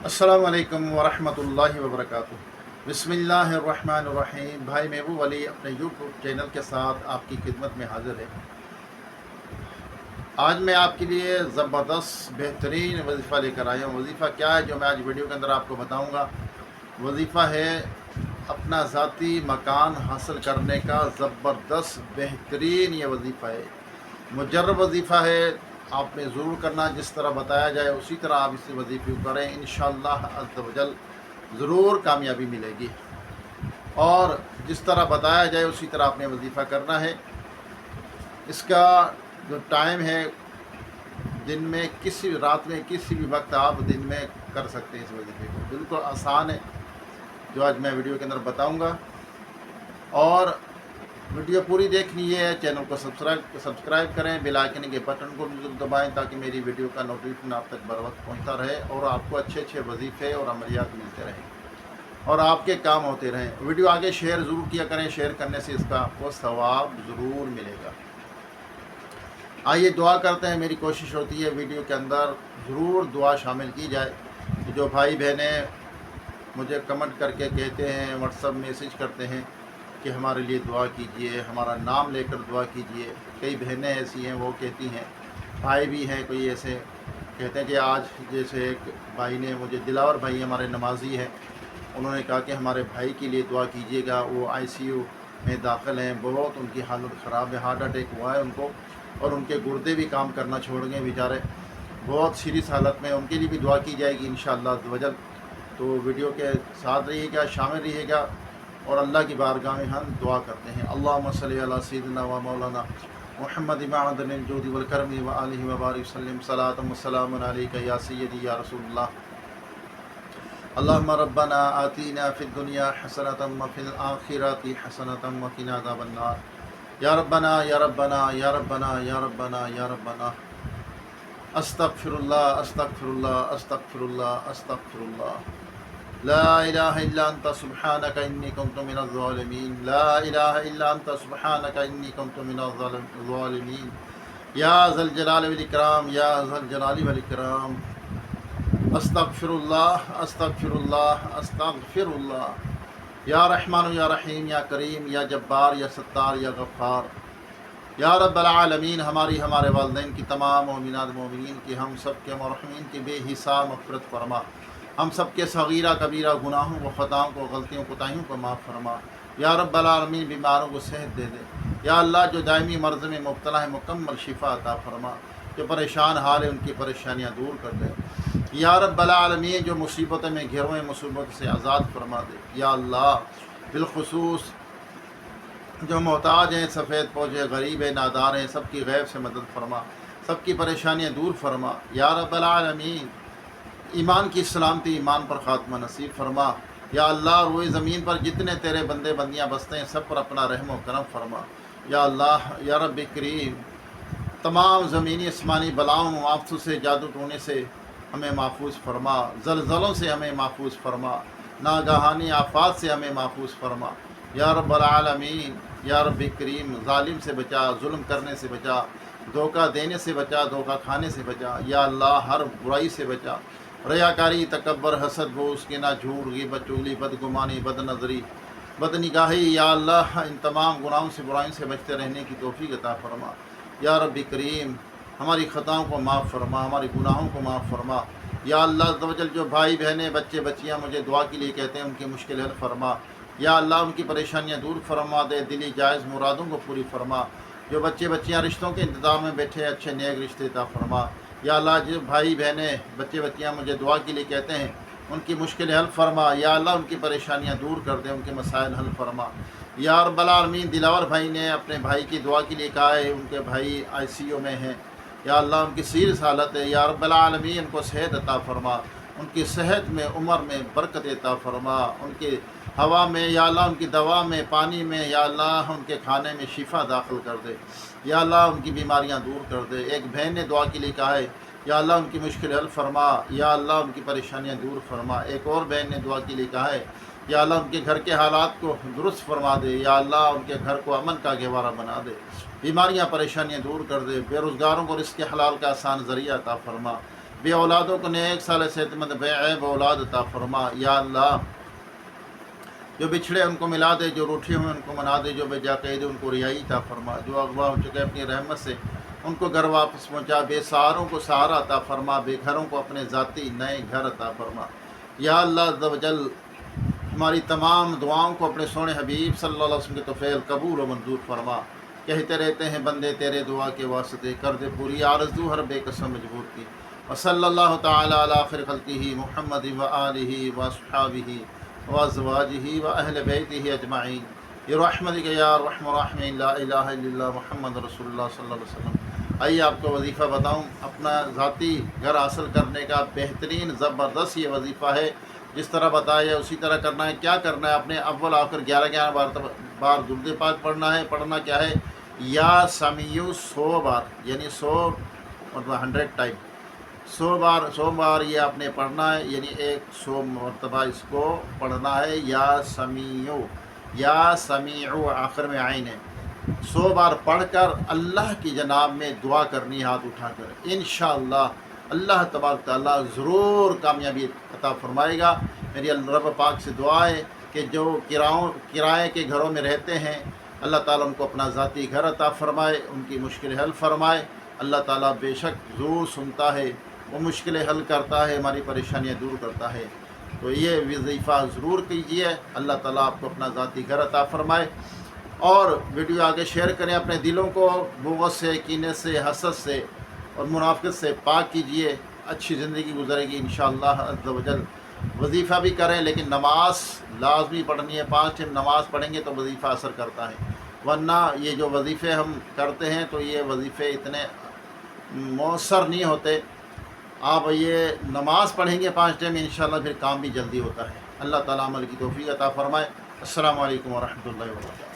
السلام علیکم ورحمۃ اللہ وبرکاتہ۔ بسم اللہ الرحمن الرحیم۔ بھائی محبوب علی اپنے یوٹیوب چینل کے ساتھ آپ کی خدمت میں حاضر ہے۔ آج میں آپ کے لیے زبردست بہترین وظیفہ لے کر آیا ہوں۔ وظیفہ کیا ہے جو میں آج ویڈیو کے اندر آپ کو بتاؤں گا؟ وظیفہ ہے اپنا ذاتی مکان حاصل کرنے کا زبردست بہترین یہ وظیفہ ہے۔ مجرب وظیفہ ہے، آپ نے ضرور کرنا، جس طرح بتایا جائے اسی طرح آپ اس وظیفے کو کریں، انشاءاللہ عز و جل ضرور کامیابی ملے گی۔ اور جس طرح بتایا جائے اسی طرح آپ نے وظیفہ کرنا ہے۔ اس کا جو ٹائم ہے، دن میں رات میں کسی بھی وقت آپ دن میں کر سکتے ہیں اس وظیفے کو، بالکل آسان ہے جو آج میں ویڈیو کے اندر بتاؤں گا۔ اور ویڈیو پوری دیکھنی ہے، چینل کو سبسکرائب کریں، بیل آئیکن کے بٹن کو بھی ضرور دبائیں تاکہ میری ویڈیو کا نوٹیفیکیشن آپ تک بر وقت پہنچتا رہے اور آپ کو اچھے اچھے وظیفے اور عملیات ملتے رہیں اور آپ کے کام ہوتے رہیں۔ ویڈیو آگے شیئر ضرور کیا کریں، شیئر کرنے سے اس کا آپ کو ثواب ضرور ملے گا۔ آئیے دعا کرتے ہیں۔ میری کوشش ہوتی ہے ویڈیو کے اندر ضرور دعا شامل کی جائے۔ جو بھائی بہنیں مجھے کمنٹ کر کے کہتے ہیں، واٹس ایپ میسیج کرتے ہیں کہ ہمارے لیے دعا کیجئے، ہمارا نام لے کر دعا کیجئے۔ کئی بہنیں ایسی ہیں وہ کہتی ہیں، بھائی بھی ہیں کوئی ایسے کہتے ہیں کہ آج جیسے ایک بھائی نے مجھے، دلاور بھائی ہمارے نمازی ہیں، انہوں نے کہا کہ ہمارے بھائی کے لیے دعا کیجئے گا، وہ ICU میں داخل ہیں، بہت ان کی حالت خراب ہے، ہارٹ اٹیک ہوا ہے ان کو اور ان کے گردے بھی کام کرنا چھوڑ گئے بیچارے، بہت سیریس حالت میں، ان کے لیے بھی دعا کی جائے گی انشاءاللہ عز و جل۔ تو ویڈیو کے ساتھ رہیے گا، شامل رہیے گا اور اللہ کی بارگاہ میں ہم دعا کرتے ہیں۔ اللہم صلی علی سیدنا و مولانا محمد معدن الجود والکرم و آلہ وبارک وسلم، صلاۃ و سلام علیک یا سیدی یا رسول اللہ۔ اللہم ربنا آتینا فی الدنیا حسنۃ و فی الآخرۃ حسنۃ وقنا عذاب النار۔ یا ربنا یا ربنا یا ربنا یا ربنا یا ربنا، استغفر اللہ استغفر اللہ استغفر اللہ استغفر اللہ، لا الہ الا انت سبحانک انی کنت من الظالمین، لا الہ الا انت سبحانک انی کنت من الظالمین، یا ذا الجلال والاکرام یا ذا الجلال والاکرام، استغفر اللہ استغفر اللہ استغفر اللہ، یا رحمان یا رحیم یا کریم یا جبار یا ستار یا غفار، یا رب العالمین، ہمارے والدین کی، تمام مومنات مومنین کی، ہم سب کے مرحومین کی بے حساب مغفرت فرما، ہم سب کے صغیرہ کبیرہ گناہوں کو، خطاؤں کو، غلطیوں کوتاہیوں کو معاف فرما، یا رب العالمین بیماروں کو صحت دے دے، یا اللہ جو دائمی مرض میں مبتلا ہے مکمل شفا عطا فرما، جو پریشان حال ہے ان کی پریشانیاں دور کر دے، یا رب العالمین جو مصیبتوں میں گھروں میں مصیبت سے آزاد فرما دے، یا اللہ بالخصوص جو محتاج ہیں، سفید پوشے، غریب ہیں، نادار ہیں، سب کی غیب سے مدد فرما، سب کی پریشانیاں دور فرما، یا رب العالمین ایمان کی سلامتی، ایمان پر خاتمہ نصیب فرما، یا اللہ روئے زمین پر جتنے تیرے بندے بندیاں بستے ہیں سب پر اپنا رحم و کرم فرما، یا اللہ یا رب کریم تمام زمینی آسمانی بلاؤں، آفتوں سے، جادو ٹونے سے ہمیں محفوظ فرما، زلزلوں سے ہمیں محفوظ فرما، ناگہانی آفات سے ہمیں محفوظ فرما، یا رب العالمین یا رب کریم ظالم سے بچا، ظلم کرنے سے بچا، دھوکہ دینے سے بچا، دھوکہ کھانے سے بچا، یا اللہ ہر برائی سے بچا، ریاکاری، تکبر، حسد، بغض، کینہ، جھوٹ، غیبت، چغلی، بدگمانی، بد نظری، بد نگاہی، یا اللہ ان تمام گناہوں سے، برائیوں سے بچتے رہنے کی توفیق عطا فرما، یا رب کریم ہماری خطاؤں کو معاف فرما، ہمارے گناہوں کو معاف فرما، یا اللہ عز و جل جو بھائی بہنیں، بچے بچیاں مجھے دعا کے لیے کہتے ہیں ان کی مشکل حل فرما، یا اللہ ان کی پریشانیاں دور فرما دے، دلی جائز مرادوں کو پوری فرما، جو بچے بچیاں رشتوں کے انتظام میں بیٹھے اچھے نیک رشتے عطا فرما، یا اللہ جو بھائی بہنیں بچے بچیاں مجھے دعا کے لیے کہتے ہیں ان کی مشکل حل فرما، یا اللہ ان کی پریشانیاں دور کر دے، ان کے مسائل حل فرما، یا رب العالمین دلاور بھائی نے اپنے بھائی کی دعا کے لیے کہا ہے، ان کے بھائی ICU میں ہیں، یا اللہ ان کی سیریس حالت ہے، یا رب العالمین ان کو صحت عطا فرما، ان کی صحت میں، عمر میں برکت عطا فرما، ان کی ہوا میں، یا اللہ ان کی دوا میں، پانی میں، یا اللہ ان کے کھانے میں شفا داخل کر دے، یا اللہ ان کی بیماریاں دور کر دے۔ ایک بہن نے دعا کے لیے کہا ہے، یا اللہ ان کی مشکل حل فرما، یا اللہ ان کی پریشانیاں دور فرما۔ ایک اور بہن نے دعا کے لیے کہا ہے، یا اللہ ان کے گھر کے حالات کو درست فرما دے، یا اللہ ان کے گھر کو امن کا گہوارہ بنا دے، بیماریاں پریشانیاں دور کر دے، بے روزگاروں کو رزق حلال کا آسان ذریعہ عطا فرما، بے اولادوں کو نیک صالح صحت مند بے عیب اولاد عطا فرما۔ یا اللہ جو بچھڑے ان کو ملا دے، جو روٹھے ہوئے ان کو منا دے، جو بے جا قید ان کو رہائی عطا فرما، جو اغوا ہو چکے اپنی رحمت سے ان کو گھر واپس پہنچا، بے سہاروں کو سہارا عطا فرما، بے گھروں کو اپنے ذاتی نئے گھر عطا فرما۔ یا اللہ عز و جل ہماری تمام دعاؤں کو اپنے سونے حبیب صلی اللہ علیہ وسلم کے توفیل قبول و منظور فرما۔ کہتے رہتے ہیں بندے تیرے دعا کے واسطے، کر دے پوری آرزو ہر بے قسم مجبور کی۔ وصلی اللہ تعالی علی خیر خلقہ محمد و آلہ و اصحابہ و ازواجہ و اہل بیتہ اجمعین برحمتک یا ارحم الراحمین، لا الہ الا اللہ محمد رسول اللہ صلی اللہ علیہ وسلم۔ آئیے آپ کو وظیفہ بتاؤں، اپنا ذاتی گھر حاصل کرنے کا بہترین زبردست یہ وظیفہ ہے، جس طرح بتایا اسی طرح کرنا ہے۔ کیا کرنا ہے؟ اپنے اول آخر 11 بار درود پاک پڑھنا ہے۔ پڑھنا کیا ہے؟ یا سمیع 100 بار، یعنی 100 مطلب 100 ٹائم، 100 بار یہ آپ نے پڑھنا ہے، یعنی 100 مرتبہ اس کو پڑھنا ہے۔ یا سمیع آخر میں عین ہے، 100 بار پڑھ کر اللہ کی جناب میں دعا کرنی ہاتھ اٹھا کر، انشاءاللہ اللہ تبارک تعالیٰ ضرور کامیابی عطا فرمائے گا۔ میری رب پاک سے دعا ہے کہ جو کرائے کے گھروں میں رہتے ہیں، اللہ تعالیٰ ان کو اپنا ذاتی گھر عطا فرمائے، ان کی مشکل حل فرمائے۔ اللہ تعالیٰ بے شک ضرور سنتا ہے، وہ مشکلیں حل کرتا ہے، ہماری پریشانیاں دور کرتا ہے۔ تو یہ وظیفہ ضرور کیجیے، اللہ تعالیٰ آپ کو اپنا ذاتی گھر عطا فرمائے۔ اور ویڈیو آگے شیئر کریں، اپنے دلوں کو بغض سے، کینے سے، حسد سے اور منافقت سے پاک کیجیے، اچھی زندگی گزرے گی انشاءاللہ عز و جل۔ وظیفہ بھی کریں لیکن نماز لازمی پڑھنی ہے، 5 ٹائم نماز پڑھیں گے تو وظیفہ اثر کرتا ہے، ورنہ یہ جو وظیفے ہم کرتے ہیں تو یہ وظیفے اتنے مؤثر نہیں ہوتے۔ آپ یہ نماز پڑھیں گے 5 ٹائم انشاءاللہ، پھر کام بھی جلدی ہوتا ہے۔ اللہ تعالیٰ عمل کی توفیق عطا فرمائے۔ السلام علیکم ورحمۃ اللہ وبرکاتہ۔